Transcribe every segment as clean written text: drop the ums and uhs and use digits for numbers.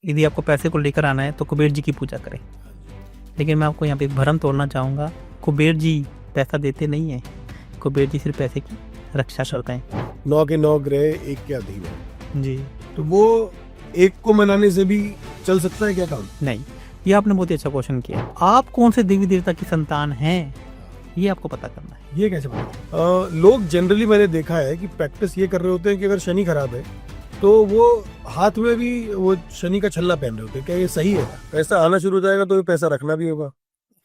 यदि आपको पैसे को लेकर आना है तो कुबेर जी की पूजा करें। लेकिन मैं आपको यहाँ पे एक भ्रम तोड़ना चाहूँगा, कुबेर जी पैसा देते नहीं हैं, कुबेर जी सिर्फ पैसे की रक्षा करते हैं। 9 के 9 ग्रह एक के अधीन है, जी तो वो एक को मनाने से भी चल सकता है क्या काम? नहीं, ये आपने बहुत ही अच्छा क्वेश्चन किया। आप कौन से देवी देवता की संतान हैं, ये आपको पता करना है। ये कैसे पता? लोग जनरली मैंने देखा है कि प्रैक्टिस ये कर रहे होते हैं कि अगर शनि खराब है तो वो हाथ में भी वो शनि का छल्ला पहन रहे होते हैं। क्या ये सही है? पैसा आना शुरू हो जाएगा तो पैसा रखना भी होगा,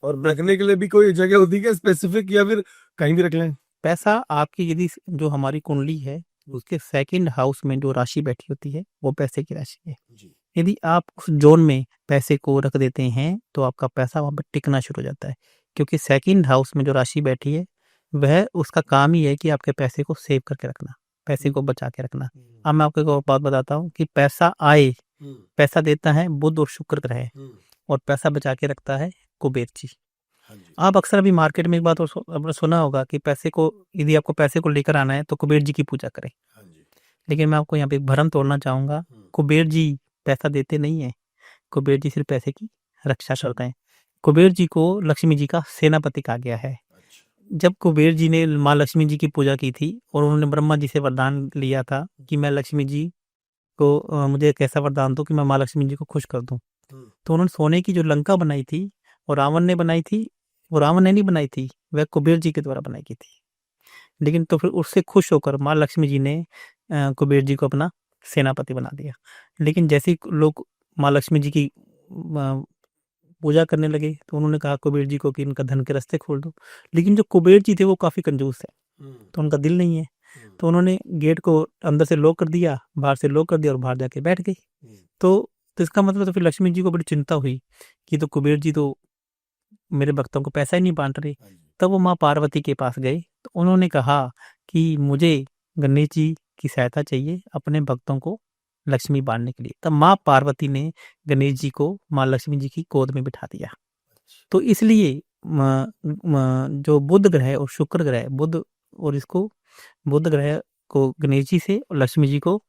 और रखने के लिए भी कोई जगह होती है क्या स्पेसिफिक, या फिर कहीं भी रख लें? पैसा आपकी यदि जो हमारी कुंडली है उसके सेकंड हाउस में जो राशि बैठी होती है वो पैसे की राशि है। यदि आप उस जोन में पैसे को रख देते हैं तो आपका पैसा वहां पर टिकना शुरू हो जाता है, क्योंकि सेकंड हाउस में जो राशि बैठी है वह उसका काम ही है कि आपके पैसे को सेव करके रखना, पैसे को बचा के रखना। अब मैं आपको एक और बात बताता हूँ कि पैसा आए, पैसा देता है बुध और शुक्र ग्रह, और पैसा बचा के रखता है कुबेर जी। आप अक्सर अभी मार्केट में एक बात और आपने सुना होगा कि पैसे को, यदि आपको पैसे को लेकर आना है तो कुबेर जी की पूजा करें। लेकिन मैं आपको यहाँ पे एक भ्रम तोड़ना चाहूंगा, कुबेर जी पैसा देते नहीं है, कुबेर जी सिर्फ पैसे की रक्षा करते हैं। कुबेर जी को लक्ष्मी जी का सेनापति कहा गया है। जब कुबेर जी ने माँ लक्ष्मी जी की पूजा की थी और उन्होंने ब्रह्मा जी से वरदान लिया था कि मैं लक्ष्मी जी को मुझे एक ऐसा वरदान दो कि मैं माँ लक्ष्मी जी को खुश कर दूं, तो उन्होंने सोने की जो लंका बनाई थी और रावण ने बनाई थी, वो रावण ने नहीं बनाई थी, वह कुबेर जी के द्वारा बनाई गई थी। लेकिन तो फिर उससे खुश होकर माँ लक्ष्मी जी ने कुबेर जी को अपना सेनापति बना दिया। लेकिन जैसे ही लोग माँ लक्ष्मी जी की पूजा करने लगे तो उन्होंने कहा कुबेर जी को कि इनका धन के रास्ते खोल दो। लेकिन जो कुबेर जी थे वो काफी कंजूस है, तो उनका दिल नहीं है, तो उन्होंने गेट को अंदर से लॉक कर दिया, बाहर से लॉक कर दिया और बाहर जाके बैठ गई। तो इसका मतलब तो फिर लक्ष्मी जी को बड़ी चिंता हुई कि तो कुबेर जी तो मेरे भक्तों को पैसा ही नहीं बांट रहे। तब वो माँ पार्वती के पास गए तो उन्होंने कहा कि मुझे गणेश जी की सहायता चाहिए अपने भक्तों को लक्ष्मी बांटने के लिए। तब माँ पार्वती ने गणेश जी को माँ लक्ष्मी जी की गोद में बिठा दिया। तो इसलिए जो बुध ग्रह और शुक्र ग्रह, बुध और इसको, बुध ग्रह को गणेश जी से और लक्ष्मी जी को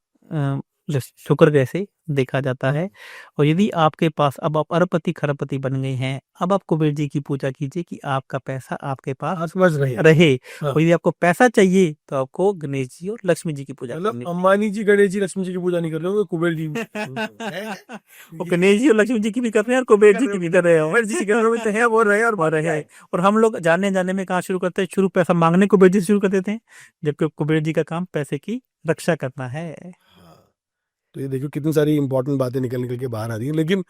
शुक्र ग्रह से देखा जाता है। और यदि आपके पास अब आप अरबपति खरबपति बन गए हैं, अब आप कुबेर जी की पूजा कीजिए कि आपका पैसा आपके पास रहे। और यदि आपको पैसा चाहिए तो आपको गणेश जी और लक्ष्मी जी की पूजा करनी। मतलब अंबानी जी गणेश जी लक्ष्मी जी की पूजा नहीं कर रहे हो, कुबेर जी वो गणेश जी और लक्ष्मी जी की भी कर रहे हैं और कुबेर जी की भी कर रहे हैं। कुबेर जी के घर में तो है, वो रहे और भर रहे हैं। और हम लोग जाने जाने में कहाँ शुरू करते हैं, शुरू पैसा मांगने कुबेर जी से शुरू कर देते हैं, जबकि कुबेर जी का काम पैसे की रक्षा करना है। तो ये देखो कितनी सारी इंपॉर्टेंट बातें निकल के बाहर आ रही है। लेकिन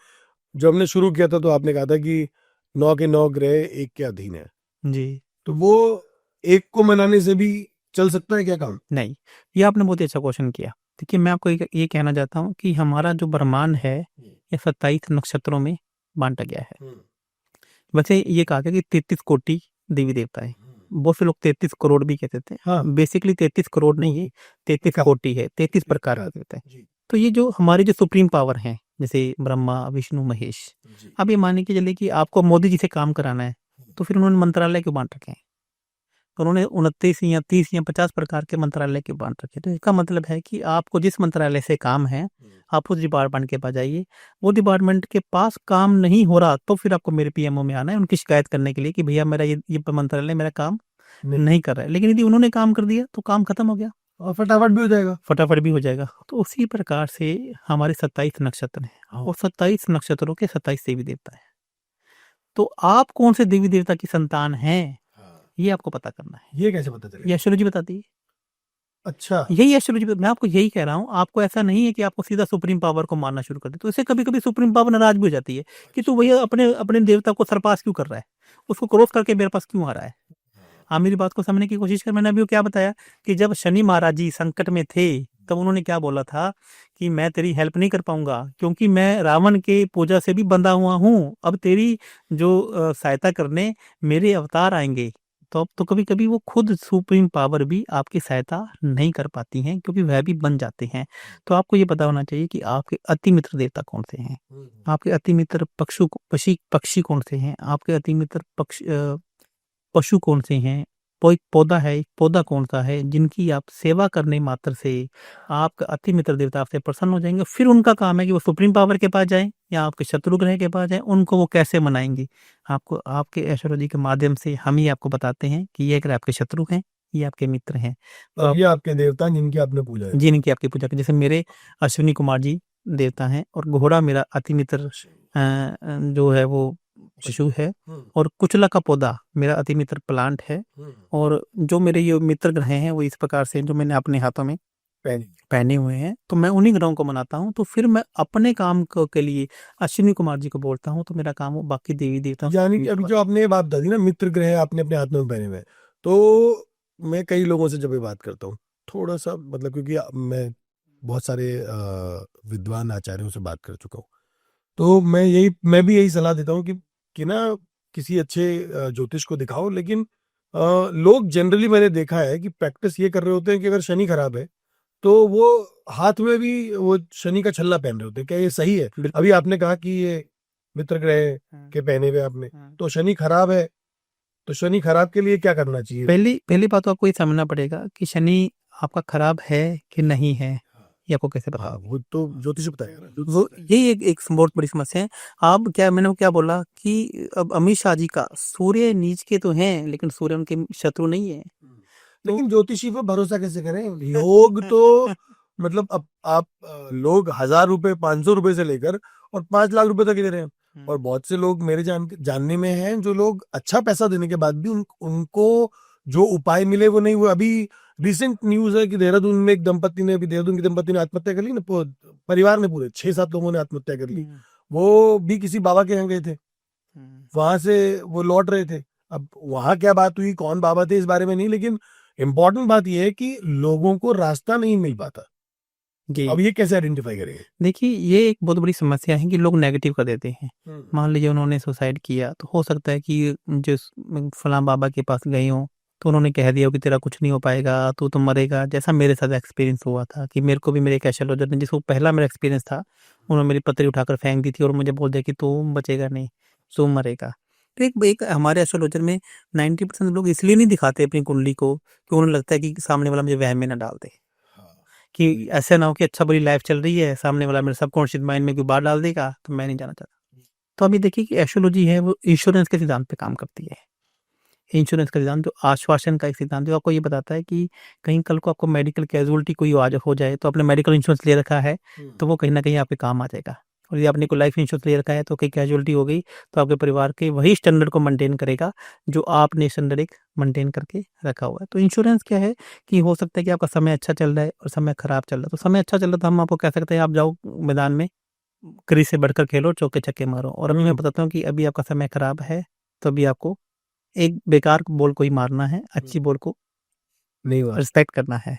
जो हमने शुरू किया था तो आपने कहा था कि 9 के 9 ग्रह एक के अधीन है जी, तो वो एक को मनाने से भी चल सकता है क्या काम? नहीं, ये आपने बहुत ही अच्छा क्वेश्चन किया। देखिए मैं आपको ये कहना चाहता हूँ कि हमारा जो ब्रह्मांड है ये 27 नक्षत्रों में बांटा गया है। वैसे ये कहा गया कि 33 कोटि देवी देवता है, बहुत से लोग 33 करोड़ भी कहते थे। हाँ। बेसिकली 33 करोड़ नहीं है, 33 कोटि है, 33 प्रकार के देवता है। तो ये जो हमारी जो सुप्रीम पावर है, जैसे ब्रह्मा विष्णु महेश, अब ये मानने के चले कि आपको मोदी जी से काम कराना है तो फिर उन्होंने मंत्रालय क्यों बांट रखे हैं? तो उन्होंने 29 या 30 या 50 प्रकार के मंत्रालय क्यों बांट रखे? तो इसका मतलब है कि आपको जिस मंत्रालय से काम है आप उस डिपार्टमेंट के पास जाइए। वो डिपार्टमेंट के पास काम नहीं हो रहा तो फिर आपको मेरे पीएमओ में आना है उनकी शिकायत करने के लिए कि भैया मेरा ये मंत्रालय मेरा काम नहीं कर रहा है। लेकिन यदि उन्होंने काम कर दिया तो काम खत्म हो गया और फटाफट भी हो जाएगा। फटाफट भी हो जाएगा। तो उसी प्रकार से हमारे 27 नक्षत्र हैं और 27 नक्षत्रों के 27 देवी देवता हैं। तो आप कौन से देवी देवता की संतान हैं ये आपको पता करना है। ये कैसे पता चलेगा? ये एस्ट्रोलॉजी जी बताती है। अच्छा, यही एस्ट्रोलॉजी मैं आपको यही कह रहा हूँ। आपको ऐसा नहीं है कि आपको सीधा सुप्रीम पावर को मानना शुरू कर दे, तो इससे कभी कभी सुप्रीम पावर नाराज भी हो जाती है कि तू भैया अपने अपने देवता को सरपास क्यों कर रहा है, उसको क्रॉस करके मेरे पास क्यों आ रहा है। हाँ, मेरी बात को समझने की कोशिश कर। मैंने अभी क्या बताया कि जब शनि महाराज जी संकट में थे तब उन्होंने क्या बोला था कि मैं तेरी हेल्प नहीं कर पाऊंगा क्योंकि मैं रावण के पूजा से भी बंधा हुआ हूँ। अब तेरी जो सहायता करने मेरे अवतार आएंगे तो अब तो कभी कभी वो खुद सुप्रीम पावर भी आपकी सहायता नहीं कर पाती हैं क्योंकि वह भी बन जाते हैं। तो आपको ये पता होना चाहिए कि आपके अति मित्र देवता कौन से हैं, आपके अति मित्र पक्षी कौन से हैं, आपके अति मित्र पशु कौन से हैं, पौधा है, एक पौधा कौन सा है जिनकी आप सेवा करने मात्र से आपका अति मित्र देवता आपसे प्रसन्न हो जाएंगे। फिर उनका काम है कि वो सुप्रीम पावर के पास जाएं या आपके शत्रु ग्रह के पास जाएं, उनको वो कैसे मनाएंगे। आपको आपके एस्ट्रोलॉजी के माध्यम से हम ही आपको बताते हैं कि ये अगर आपके शत्रु हैं, ये आपके मित्र हैं, तो अब ये आपके देवता हैं जिनकी आपने पूजा है। जिनकी आपकी पूजा की। जैसे मेरे अश्विनी कुमार जी देवता हैं और घोड़ा मेरा अति मित्र जो है वो पशु है, और कुचला का पौधा मेरा अति मित्र प्लांट है, और जो मेरे ये मित्र ग्रह हैं वो इस प्रकार से जो मैंने अपने हाथों में पहने हुए हैं, तो मैं उन्हीं ग्रहों को मनाता हूँ। तो फिर मैं अपने काम के लिए अश्विनी कुमार जी को बोलता हूँ, तो मेरा काम वो बाकी देवी देवता। यानी कि अभी जो आपने बात बता दी ना, मित्र ग्रह आपने अपने हाथ में पहने हुए, तो मैं कई लोगों से जब ये बात करता हूँ थोड़ा सा मतलब, क्योंकि मैं बहुत सारे विद्वान आचार्यों से बात कर चुका हूँ, तो मैं भी यही सलाह देता हूँ कि ना किसी अच्छे ज्योतिष को दिखाओ। लेकिन लोग जनरली मैंने देखा है कि प्रैक्टिस ये कर रहे होते हैं कि अगर शनि खराब है तो वो हाथ में भी वो शनि का छल्ला पहन रहे होते हैं। क्या ये सही है? अभी आपने कहा कि ये मित्र ग्रह के पहने हुए आपने, तो शनि खराब है, तो शनि खराब के लिए क्या करना चाहिए? पहली बात तो आपको ये समझना पड़ेगा कि शनि आपका खराब है कि नहीं है, ये आपको कैसे पता? वो तो ज्योतिष बताएगा ना। वो यही एक बहुत बड़ी समस्या है। आप मैंने क्या बोला कि अब अमित शाह जी का सूर्य नीच के तो हैं, लेकिन सूर्य उनके शत्रु नहीं है। लेकिन ज्योतिषी पर भरोसा कैसे करें? योग तो मतलब अब आप लोग 1000 रुपए 500 रुपए से लेकर और 5 लाख रुपए तक दे रहे हैं, और बहुत से लोग मेरे जानने में हैं जो लोग अच्छा पैसा देने के बाद भी उनको जो उपाय मिले वो नहीं हुए। अभी रिसेंट न्यूज है कि देहरादून में देहरादून की दंपत्ति ने आत्महत्या कर ली ना, परिवार ने पूरे 6-7 लोगों ने आत्महत्या कर ली। वो भी किसी बाबा के यहाँ गए थे, वहां से वो लौट रहे थे। अब वहां क्या बात हुई, कौन बाबा थे, इस बारे में नहीं, लेकिन इम्पोर्टेंट बात यह है कि लोगों को रास्ता नहीं मिल पाता। अब ये कैसे आइडेंटिफाई करेंगे? देखिए, ये एक बहुत बड़ी समस्या है कि लोग नेगेटिव कर देते हैं। मान लीजिए उन्होंने सुसाइड किया, तो हो सकता है कि जिस फलां बाबा के पास गए हों तो उन्होंने कह दिया हो कि तेरा कुछ नहीं हो पाएगा, तू मरेगा। जैसा मेरे साथ एक्सपीरियंस हुआ था कि मेरे को भी मेरे एक एस्ट्रोलॉजर ने, जिसको पहला मेरा एक्सपीरियंस था, उन्होंने मेरी पतरी उठाकर फेंक दी थी और मुझे बोल दिया कि तू बचेगा नहीं, तू मरेगा। तो एक हमारे एस्ट्रोलॉजर में 90% लोग इसलिए नहीं दिखाते अपनी कुंडली को कि उन्हें लगता है कि सामने वाला मुझे वहम में ना डाल दे, कि ऐसा ना हो कि अच्छा बुरी लाइफ चल रही है, सामने वाला मेरे सबकॉन्शियस माइंड में कोई बात डाल देगा, तो मैं नहीं जाना चाहता। तो अभी देखिए कि एस्ट्रोलॉजी है वो इंश्योरेंस के सिद्धांत पे काम करती है। इंश्योरेंस का सिद्धांत जो आश्वासन का एक सिद्धांत जो आपको ये बताता है कि कहीं कल को आपको मेडिकल कैजुअलिटी कोई आज हो जाए, तो आपने मेडिकल इंश्योरेंस ले रखा है तो वो कहीं ना कहीं आपके काम आ जाएगा। और यदि आपने कोई लाइफ इंश्योरेंस ले रखा है तो कहीं कैजुअलिटी हो गई तो आपके परिवार के वही स्टैंडर्ड को मेंटेन करेगा जो आपने स्टैंडर्ड एक मेंटेन करके रखा हुआ है। तो इंश्योरेंस क्या है कि हो सकता है कि आपका समय अच्छा चल रहा है और समय खराब चल रहा है। तो समय अच्छा चल रहा है तो हम आपको कह सकते हैं आप जाओ मैदान में, क्रीज से बढ़कर खेलो, चौके छक्के मारो। और अभी मैं बताता हूँ कि अभी आपका समय खराब है तो अभी आपको एक बेकार बॉल को ही मारना है, अच्छी बॉल को नहीं रिस्पेक्ट करना है।